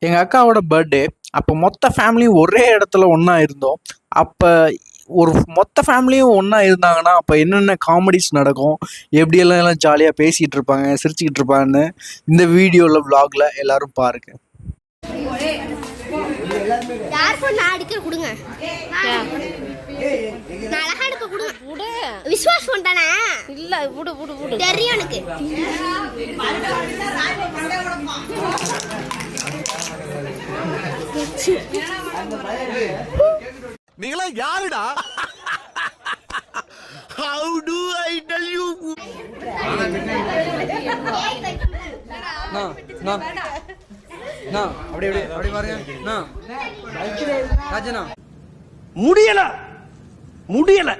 எங்கள் அக்காவோட பர்த்டே. அப்போ மொத்த ஃபேமிலியும் ஒரே இடத்துல ஒன்றா இருந்தோம். அப்போ ஒரு மொத்த ஃபேமிலியும் ஒன்றா இருந்தாங்கன்னா அப்போ என்னென்ன காமெடிஸ் நடக்கும், எப்படியெல்லாம் ஜாலியாக பேசிகிட்டு இருப்பாங்க, சிரிச்சுக்கிட்டு இருப்பாங்கன்னு இந்த வீடியோவில் விலாகில் எல்லோரும் பாருங்கள். விஸ்வாஸ் பண்ணானே இல்ல விடு விடு விடு தெரியும் எனக்கு. நீங்களா யாருடா? How do I tell you? முடியல முடியல.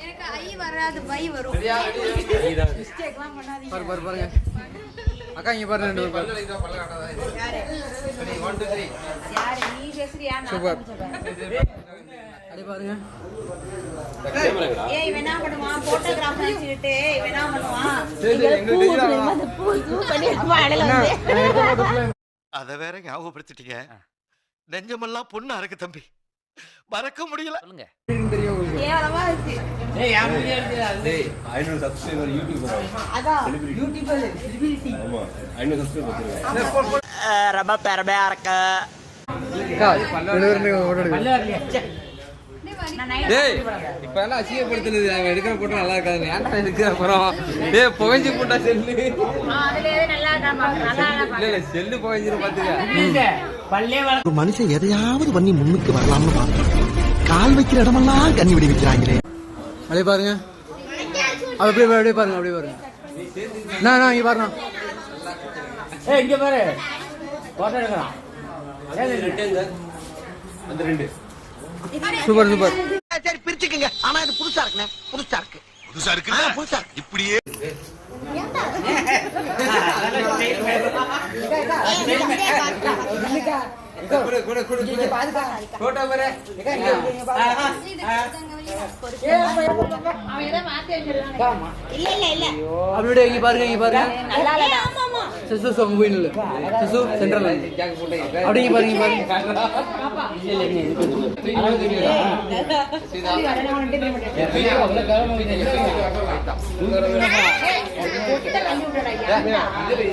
எனக்கு ஐ வராது பை வரும். பாருங்க அக்கா இங்க பாருங்க ரெண்டு பேர் யாரு நீ பேசுறியா நான் அடி பாருங்க. ஏய் இவனா பண்ணுவான் போட்டோகிராஃபர் வச்சிட்டு இவனா பண்ணுவான். அத வேற ஞாபகப்படுத்திட்டீங்க. நெஞ்சமெல்லாம் பொண்ணு அறக்கு தம்பி, மறக்க முடியல. சொல்லுங்க கேவலமா இருக்கு. ஏய் யா வீடியோ எடுத்து டேய் 500 சப்ஸ்கிரைபர் யூடியூப் அதான் யூடியூபர் செலிபிரிட்டி. ஆமா 500 சப்ஸ்கிரைபர் வச்சிருக்கேன். ரொம்ப பெருமையா இருக்கு. டேய் இப்ப எல்லாம் அசிங்கப்படுத்துனது நாங்க எடுக்கிற போட்டோ நல்லா இருக்காது. ஏன்டா எடுக்கிற அப்புறம் டேய் புகைஞ்சு போட்டா செல்லு அதுலயே நல்லா இல்ல இல்ல செல்லு புகைஞ்சிரு பாத்துக்க. ஒரு மனுஷன் எதையாவது பண்ணி முன்னுக்கு வரலாம்னு பார்த்தேன். கால் வைக்கிற இடமெல்லாம் கண்ணி விடி வைக்கிறாங்களே. அப்படியே பாருங்க அப்படியே அப்படியே பாருங்க அப்படியே பாருங்க. நான் இங்க பாருங்க. ஏய் இங்க பாரு போட்டோ எடுக்கறான். அந்த ரெண்டு சூப்பர் சூப்பர். சரி பிரிச்சுக்கங்க. ஆனா இது புதுசா இருக்குனே. புதுசா இருக்கு. புதுசா இருக்கு. புதுசா இருக்கு. இப்படியே போட்டோ பாரு. அப்படியே இங்க பாருங்க இங்க பாருங்க. சிசு சம்புயின் இல்ல சிசு சென்ட்ரல் அப்படியே இங்க பாருங்க பாருங்க.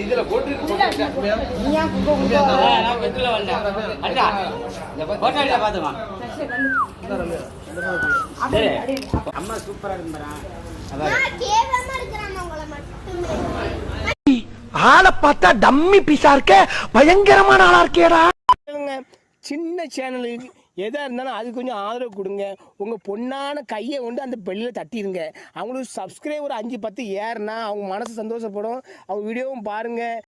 இதுல போட்டு அம்மா சூப்பரா இருக்குறா. ஆளை பார்த்தா டம்மி பீஸா இருக்க, பயங்கரமான ஆளா இருக்கேடா. சின்ன சேனலுக்கு எதாக இருந்தாலும் அது கொஞ்சம் ஆதரவு கொடுங்க. உங்கள் பொண்ணான கையை கொண்டு அந்த பெல்லில் தட்டிடுங்க. அவங்களுக்கு சப்ஸ்கிரைபர் 5-10 ஏறுனா அவங்க மனசு சந்தோஷப்படும். அவங்க வீடியோவும் பாருங்கள்.